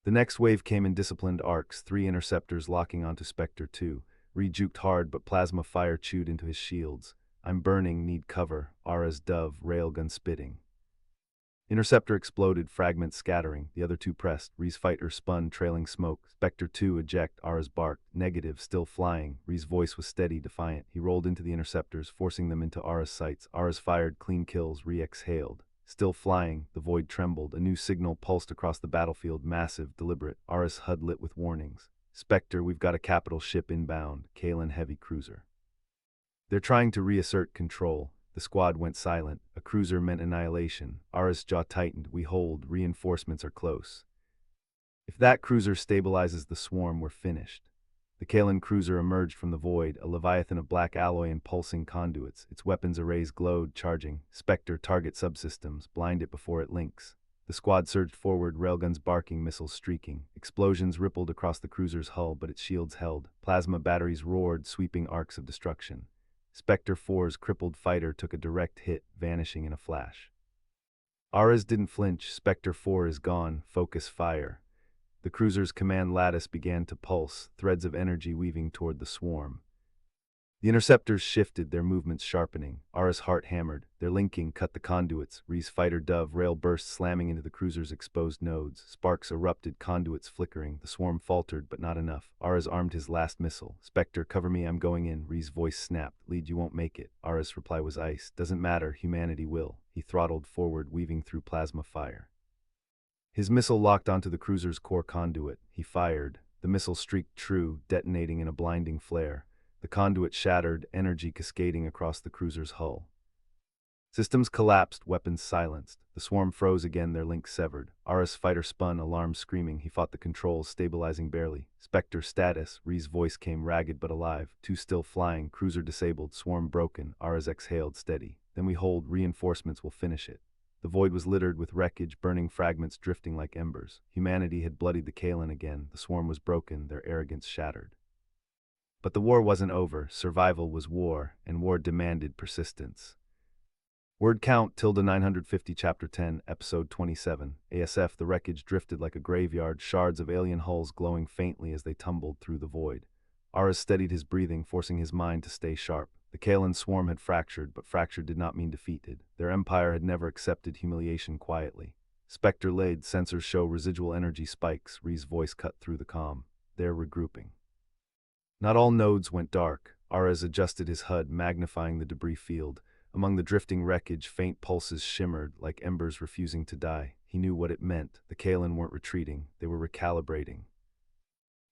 The next wave came in disciplined arcs, 3 interceptors locking onto Spectre 2. Ree juked hard, but plasma fire chewed into his shields. I'm burning, need cover. Aras dove, railgun spitting. Interceptor exploded, fragments scattering. The other 2 pressed. Ree's fighter spun, trailing smoke. Spectre 2 eject. Aras barked. Negative, still flying. Ree's voice was steady, defiant. He rolled into the interceptors, forcing them into Aras' sights. Aras fired, clean kills. Ree exhaled. Still flying, the void trembled. A new signal pulsed across the battlefield, massive, deliberate. Aras HUD lit with warnings. Spectre, we've got a capital ship inbound. Kalan heavy cruiser. They're trying to reassert control. The squad went silent. A cruiser meant annihilation. Aras' jaw tightened. We hold. Reinforcements are close. If that cruiser stabilizes the swarm, we're finished. The Kalan cruiser emerged from the void, a leviathan of black alloy and pulsing conduits. Its weapons arrays glowed, charging. Spectre, target subsystems. Blind it before it links. The squad surged forward, railguns barking, missiles streaking. Explosions rippled across the cruiser's hull, but its shields held. Plasma batteries roared, sweeping arcs of destruction. Spectre 4's crippled fighter took a direct hit, vanishing in a flash. Aras didn't flinch. Spectre 4 is gone. Focus fire. The cruiser's command lattice began to pulse, threads of energy weaving toward the swarm. The interceptors shifted, their movements sharpening. Aras' heart hammered. Their linking cut the conduits. Ree's fighter dove, rail burst slamming into the cruiser's exposed nodes. Sparks erupted, conduits flickering. The swarm faltered, but not enough. Aras armed his last missile. Spectre, cover me, I'm going in. Ree's voice snapped. Lead, you won't make it. Aras' reply was ice. Doesn't matter, humanity will. He throttled forward, weaving through plasma fire. His missile locked onto the cruiser's core conduit. He fired. The missile streaked true, detonating in a blinding flare. The conduit shattered, energy cascading across the cruiser's hull. Systems collapsed, weapons silenced. The swarm froze again, their links severed. Aras' fighter spun, alarm screaming. He fought the controls, stabilizing barely. Spectre status. Ree's voice came ragged but alive. 2 still flying, cruiser disabled, swarm broken. Aras exhaled, steady. Then we hold, reinforcements will finish it. The void was littered with wreckage, burning fragments drifting like embers. Humanity had bloodied the Kalan again. The swarm was broken, their arrogance shattered. But the war wasn't over. Survival was war, and war demanded persistence. Word count, ~950 Chapter 10, Episode 27. ASF, the wreckage drifted like a graveyard, shards of alien hulls glowing faintly as they tumbled through the void. Aras steadied his breathing, forcing his mind to stay sharp. The Kalan swarm had fractured, but fractured did not mean defeated. Their empire had never accepted humiliation quietly. Spectre laid, sensors show residual energy spikes. Ree's voice cut through the calm. They're regrouping. Not all nodes went dark. Aras adjusted his HUD, magnifying the debris field. Among the drifting wreckage, faint pulses shimmered, like embers refusing to die. He knew what it meant. The Kalan weren't retreating. They were recalibrating.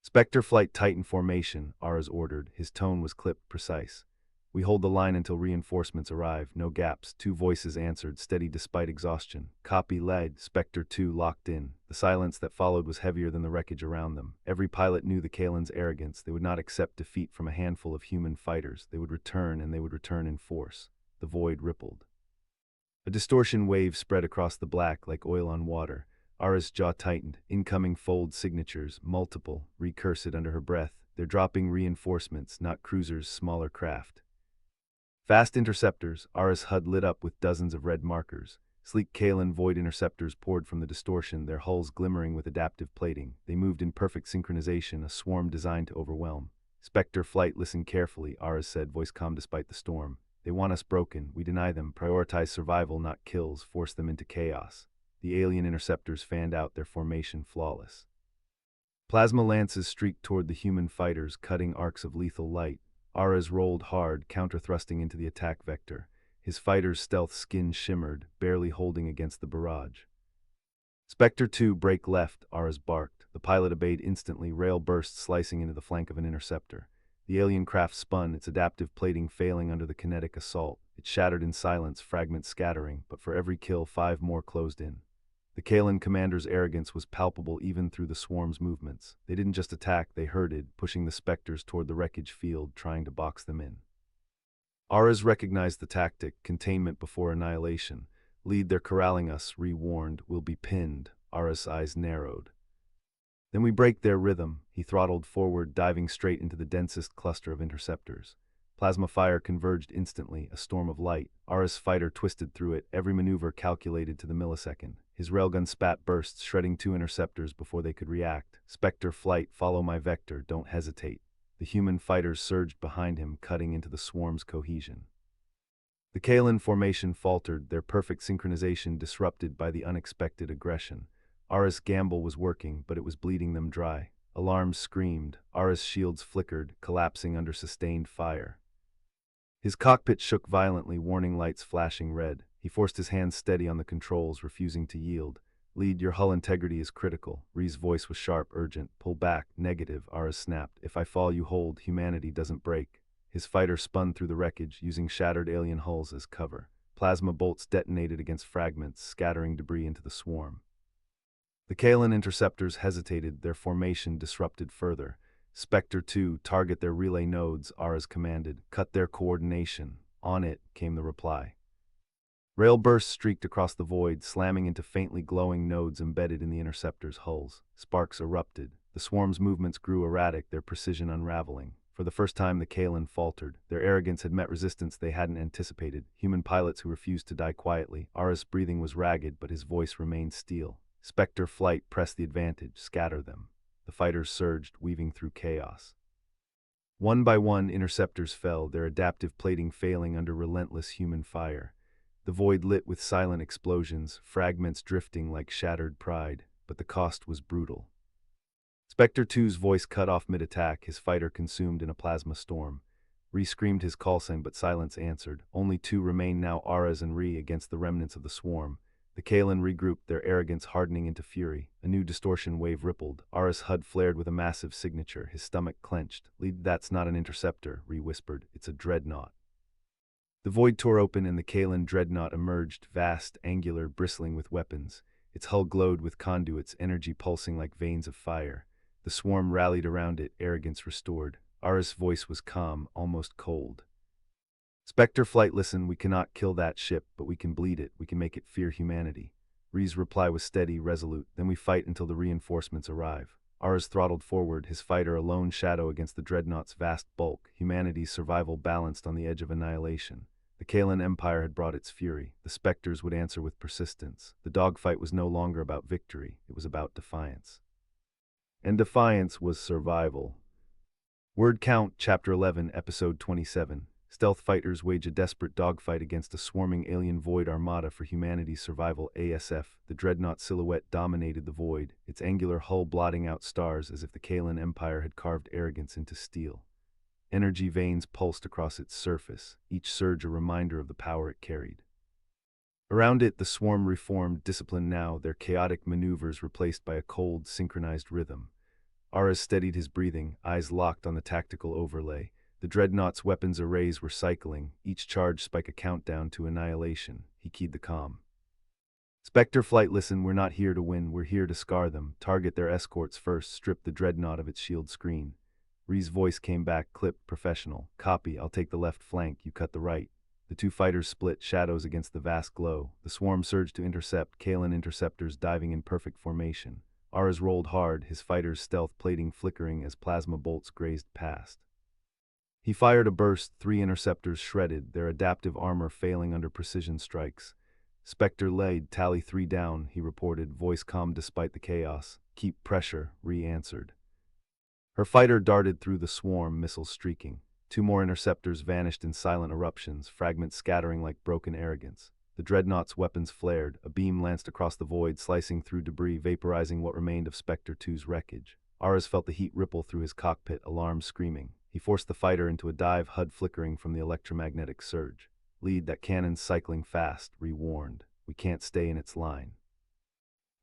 Spectre flight tighten formation, Aras ordered. His tone was clipped, precise. We hold the line until reinforcements arrive. No gaps. 2 voices answered, steady despite exhaustion. Copy lead. Spectre 2 locked in. The silence that followed was heavier than the wreckage around them. Every pilot knew the Kalan's arrogance. They would not accept defeat from a handful of human fighters. They would return, and they would return in force. The void rippled. A distortion wave spread across the black like oil on water. Ara's jaw tightened. Incoming fold signatures, multiple, Ree cursed under her breath. They're dropping reinforcements, not cruisers, smaller craft. Fast interceptors, Ara's HUD lit up with dozens of red markers. Sleek Kalen void interceptors poured from the distortion, their hulls glimmering with adaptive plating. They moved in perfect synchronization, a swarm designed to overwhelm. Spectre flight, listen carefully, Ara said, voice calm despite the storm. They want us broken, we deny them, prioritize survival, not kills, force them into chaos. The alien interceptors fanned out, their formation flawless. Plasma lances streaked toward the human fighters, cutting arcs of lethal light. Ara's rolled hard, counter-thrusting into the attack vector. His fighter's stealth skin shimmered, barely holding against the barrage. Spectre 2, brake left, Ara's barked. The pilot obeyed instantly, rail burst slicing into the flank of an interceptor. The alien craft spun, its adaptive plating failing under the kinetic assault. It shattered in silence, fragments scattering, but for every kill, 5 more closed in. The Kalen commander's arrogance was palpable even through the swarm's movements. They didn't just attack, they herded, pushing the Spectres toward the wreckage field, trying to box them in. Ara's recognized the tactic, containment before annihilation. Lead, they're corralling us, Ree warned. We'll be pinned. Ara's eyes narrowed. Then we break their rhythm. He throttled forward, diving straight into the densest cluster of interceptors. Plasma fire converged instantly, a storm of light. Ara's fighter twisted through it, every maneuver calculated to the millisecond. His railgun spat bursts, shredding 2 interceptors before they could react. Spectre flight, follow my vector, don't hesitate. The human fighters surged behind him, cutting into the swarm's cohesion. The Kalen formation faltered, their perfect synchronization disrupted by the unexpected aggression. Ara's gamble was working, but it was bleeding them dry. Alarms screamed. Ara's shields flickered, collapsing under sustained fire. His cockpit shook violently, warning lights flashing red. He forced his hands steady on the controls, refusing to yield. Lead, your hull integrity is critical. Ree's voice was sharp, urgent. Pull back, negative, Ara snapped. If I fall, you hold. Humanity doesn't break. His fighter spun through the wreckage, using shattered alien hulls as cover. Plasma bolts detonated against fragments, scattering debris into the swarm. The Kalen interceptors hesitated, their formation disrupted further. Spectre 2, target their relay nodes, Ara's commanded. Cut their coordination. On it, came the reply. Rail bursts streaked across the void, slamming into faintly glowing nodes embedded in the interceptors' hulls. Sparks erupted. The swarm's movements grew erratic, their precision unraveling. For the first time, the Kalen faltered. Their arrogance had met resistance they hadn't anticipated. Human pilots who refused to die quietly. Ara's breathing was ragged, but his voice remained steel. Spectre flight, press the advantage, scatter them. The fighters surged, weaving through chaos. One by one, interceptors fell, their adaptive plating failing under relentless human fire. The void lit with silent explosions, fragments drifting like shattered pride, but the cost was brutal. Spectre 2's voice cut off mid-attack, his fighter consumed in a plasma storm. Ree screamed his call sign, but silence answered. Only 2 remained now, Ara's and Ree, against the remnants of the swarm. The Kalen regrouped, their arrogance hardening into fury. A new distortion wave rippled. Ara's HUD flared with a massive signature, his stomach clenched. Lead, that's not an interceptor, Ree whispered. It's a dreadnought. The void tore open and the Kalen dreadnought emerged, vast, angular, bristling with weapons. Its hull glowed with conduits, energy pulsing like veins of fire. The swarm rallied around it, arrogance restored. Ara's voice was calm, almost cold. Spectre flight, listen, we cannot kill that ship, but we can bleed it, we can make it fear humanity. Ree's reply was steady, resolute. Then we fight until the reinforcements arrive. Ara's throttled forward, his fighter a lone shadow against the dreadnought's vast bulk, humanity's survival balanced on the edge of annihilation. The Kalen Empire had brought its fury. The Spectres would answer with persistence. The dogfight was no longer about victory, it was about defiance. And defiance was survival. Word count, Chapter 11, Episode 27. Stealth fighters wage a desperate dogfight against a swarming alien void armada for humanity's survival. ASF, the dreadnought silhouette dominated the void, its angular hull blotting out stars as if the Kalen Empire had carved arrogance into steel. Energy veins pulsed across its surface, each surge a reminder of the power it carried. Around it, the swarm reformed, disciplined now, their chaotic maneuvers replaced by a cold, synchronized rhythm. Ara steadied his breathing, eyes locked on the tactical overlay. The dreadnought's weapons arrays were cycling, each charge spike a countdown to annihilation. He keyed the comm. Spectre flight, listen, we're not here to win, we're here to scar them. Target their escorts first, strip the dreadnought of its shield screen. Ree's voice came back, clipped, professional. Copy, I'll take the left flank, you cut the right. The two fighters split, shadows against the vast glow. The swarm surged to intercept, Kalen interceptors diving in perfect formation. Aras rolled hard, his fighter's stealth plating flickering as plasma bolts grazed past. He fired a burst, 3 interceptors shredded, their adaptive armor failing under precision strikes. Spectre laid, tally 3 down, he reported, voice calm despite the chaos. Keep pressure, Ree answered. Her fighter darted through the swarm, missiles streaking. 2 more interceptors vanished in silent eruptions, fragments scattering like broken arrogance. The dreadnought's weapons flared, a beam lanced across the void, slicing through debris, vaporizing what remained of Spectre 2's wreckage. Aras felt the heat ripple through his cockpit, alarms screaming. He forced the fighter into a dive, HUD flickering from the electromagnetic surge. Lead, that cannon's cycling fast, Ree warned. We can't stay in its line.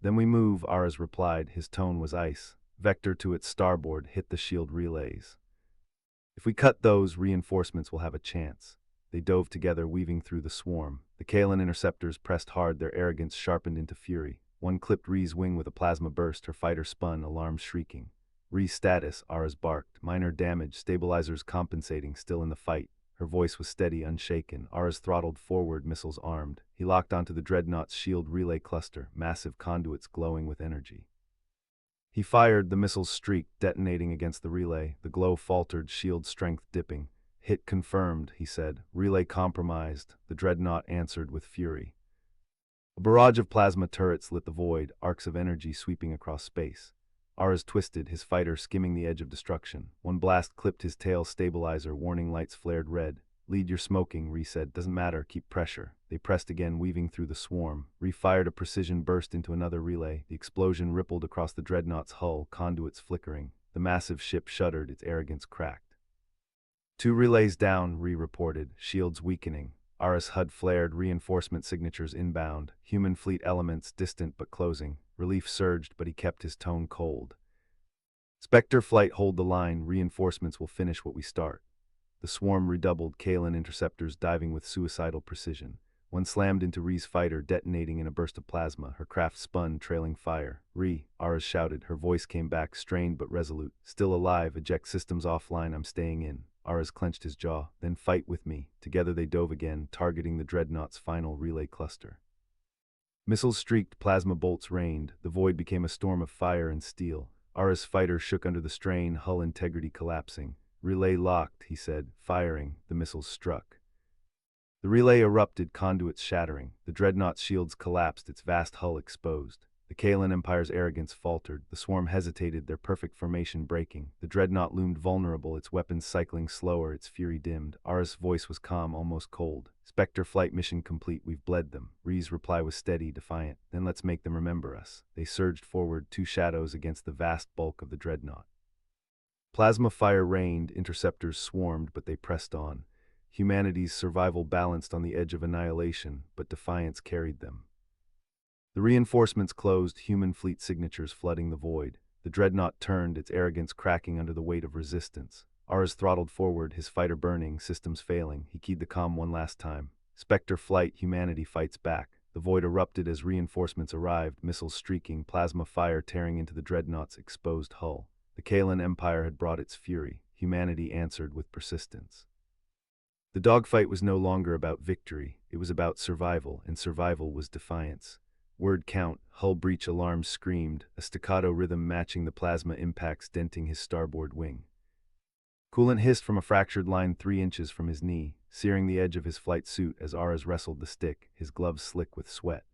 Then we move, Aras replied, his tone was ice. Vector to its starboard, hit the shield relays. If we cut those, reinforcements will have a chance. They dove together, weaving through the swarm. The Kalen interceptors pressed hard, their arrogance sharpened into fury. One clipped Ree's wing with a plasma burst, her fighter spun, alarms shrieking. Ree's status, Aras barked. Minor damage, stabilizers compensating, still in the fight. Her voice was steady, unshaken. Aras throttled forward, missiles armed. He locked onto the dreadnought's shield relay cluster, massive conduits glowing with energy. He fired, the missiles streaked, detonating against the relay. The glow faltered, shield strength dipping. Hit confirmed, he said. Relay compromised. The dreadnought answered with fury. A barrage of plasma turrets lit the void, arcs of energy sweeping across space. Aras twisted, his fighter skimming the edge of destruction. One blast clipped his tail stabilizer, warning lights flared red. Lead, you're smoking, Ree said. Doesn't matter, keep pressure. They pressed again, weaving through the swarm. Ree fired a precision burst into another relay. The explosion rippled across the dreadnought's hull, conduits flickering. The massive ship shuddered, its arrogance cracked. 2 relays down, Ree reported, shields weakening. Aras HUD flared, reinforcement signatures inbound. Human fleet elements distant but closing. Relief surged, but he kept his tone cold. Spectre flight, hold the line, reinforcements will finish what we start. The swarm redoubled, Kalen interceptors diving with suicidal precision. One slammed into Ree's fighter, detonating in a burst of plasma. Her craft spun, trailing fire. Ree, Aras shouted. Her voice came back, strained but resolute. Still alive, eject systems offline, I'm staying in. Aras clenched his jaw. Then fight with me. Together they dove again, targeting the dreadnought's final relay cluster. Missiles streaked, plasma bolts rained. The void became a storm of fire and steel. Aras' fighter shook under the strain, hull integrity collapsing. Relay locked, he said, firing. The missiles struck. The relay erupted, conduits shattering. The dreadnought's shields collapsed, its vast hull exposed. The Kalen Empire's arrogance faltered. The swarm hesitated, their perfect formation breaking. The dreadnought loomed vulnerable, its weapons cycling slower, its fury dimmed. Aras' voice was calm, almost cold. Spectre flight mission complete, we've bled them. Ree's reply was steady, defiant. Then let's make them remember us. They surged forward, 2 shadows against the vast bulk of the dreadnought. Plasma fire rained, interceptors swarmed, but they pressed on. Humanity's survival balanced on the edge of annihilation, but defiance carried them. The reinforcements closed, human fleet signatures flooding the void. The dreadnought turned, its arrogance cracking under the weight of resistance. Aras throttled forward, his fighter burning, systems failing. He keyed the comm one last time. Spectre flight, humanity fights back. The void erupted as reinforcements arrived, missiles streaking, plasma fire tearing into the dreadnought's exposed hull. The Kalen Empire had brought its fury. Humanity answered with persistence. The dogfight was no longer about victory. It was about survival, and survival was defiance. Word count, hull breach alarms screamed, a staccato rhythm matching the plasma impacts denting his starboard wing. Coolant hissed from a fractured line 3 inches from his knee, searing the edge of his flight suit as Aras wrestled the stick, his gloves slick with sweat.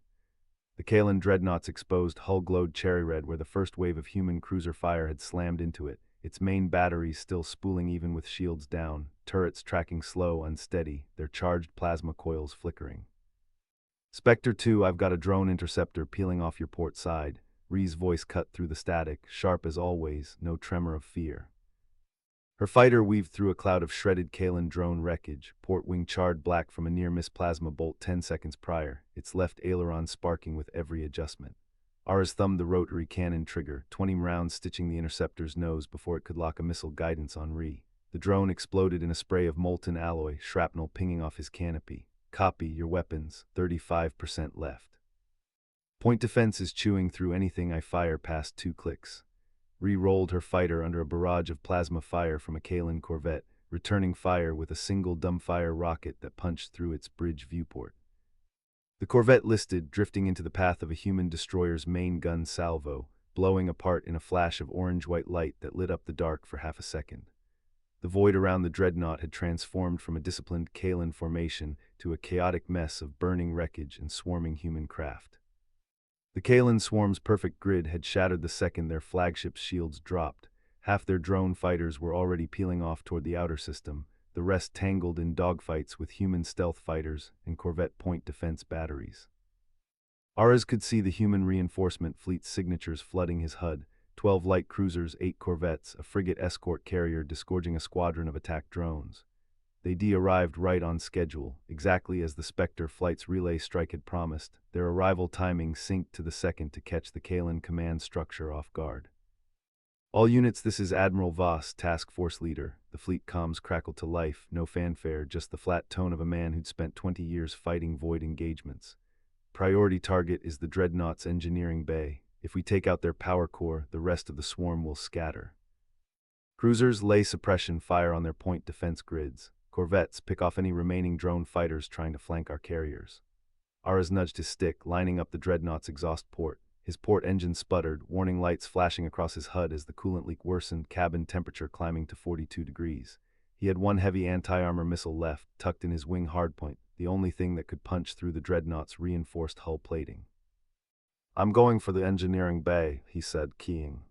The Kalen dreadnought's exposed hull glowed cherry red where the first wave of human cruiser fire had slammed into it, its main batteries still spooling even with shields down, turrets tracking slow, unsteady, their charged plasma coils flickering. Spectre 2, I've got a drone interceptor peeling off your port side. Ree's voice cut through the static, sharp as always, no tremor of fear. Her fighter weaved through a cloud of shredded Kalen drone wreckage, port wing charred black from a near-miss plasma bolt 10 seconds prior, its left aileron sparking with every adjustment. Aras thumbed the rotary cannon trigger, 20 rounds stitching the interceptor's nose before it could lock a missile guidance on Ree. The drone exploded in a spray of molten alloy, shrapnel pinging off his canopy. Copy your weapons, 35% left. Point defense is chewing through anything I fire past 2 clicks. Ree rolled her fighter under a barrage of plasma fire from a Kalen corvette, returning fire with a single dumbfire rocket that punched through its bridge viewport. The corvette listed, drifting into the path of a human destroyer's main gun salvo, blowing apart in a flash of orange-white light that lit up the dark for half a second. The void around the dreadnought had transformed from a disciplined Kalan formation to a chaotic mess of burning wreckage and swarming human craft. The Kalan swarm's perfect grid had shattered the second their flagship's shields dropped. Half their drone fighters were already peeling off toward the outer system, the rest tangled in dogfights with human stealth fighters and corvette point defense batteries. Aras could see the human reinforcement fleet's signatures flooding his HUD: 12 light cruisers, 8 corvettes, a frigate escort carrier disgorging a squadron of attack drones. They arrived right on schedule, exactly as the Spectre flight's relay strike had promised, their arrival timing synced to the second to catch the Kalan command structure off guard. All units, this is Admiral Voss, Task Force Leader. The fleet comms crackled to life, no fanfare, just the flat tone of a man who'd spent 20 years fighting void engagements. Priority target is the Dreadnought's engineering bay. If we take out their power core, the rest of the swarm will scatter. Cruisers lay suppression fire on their point defense grids. Corvettes pick off any remaining drone fighters trying to flank our carriers. Aras nudged his stick, lining up the Dreadnought's exhaust port. His port engine sputtered, warning lights flashing across his HUD as the coolant leak worsened, cabin temperature climbing to 42 degrees. He had one heavy anti-armor missile left, tucked in his wing hardpoint, the only thing that could punch through the Dreadnought's reinforced hull plating. "I'm going for the engineering bay," he said, keying.